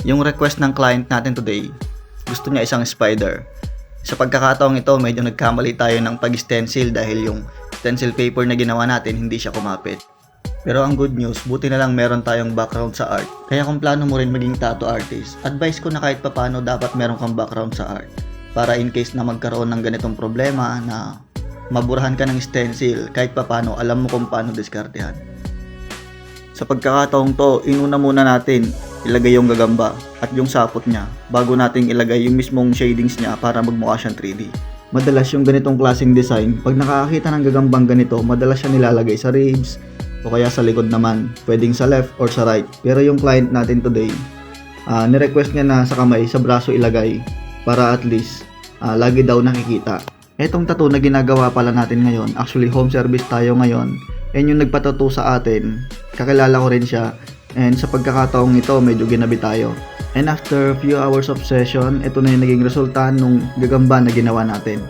Yung request ng client natin today, gusto niya isang spider. Sa pagkakataong ito, medyo nagkamali tayo ng pag-stencil dahil yung stencil paper na ginawa natin hindi siya kumapit. Pero ang good news, buti na lang meron tayong background sa art. Kaya kung plano mo rin maging tattoo artist, advice ko na kahit papano dapat meron kang background sa art. Para in case na magkaroon ng ganitong problema na maburahan ka ng stencil, kahit papano alam mo kung paano diskartehan. Sa pagkakataong to, inuna muna natin ilagay yung gagamba at yung sapot niya bago nating ilagay yung mismong shadings niya para magmukha siyang 3D. Madalas yung ganitong klaseng design, pag nakakakita ng gagambang ganito, madalas siya nilalagay sa ribs o kaya sa likod naman, pwedeng sa left or sa right. Pero yung client natin today, nirequest niya na sa kamay, sa braso ilagay para at least lagi daw nakikita. Etong tattoo na ginagawa pala natin ngayon, actually home service tayo ngayon, and yung nagpatattoo sa atin, kakilala ko rin siya, and sa pagkakataong ito, medyo ginabi tayo. And after few hours of session, ito na yung naging resulta nung gagamba na ginawa natin.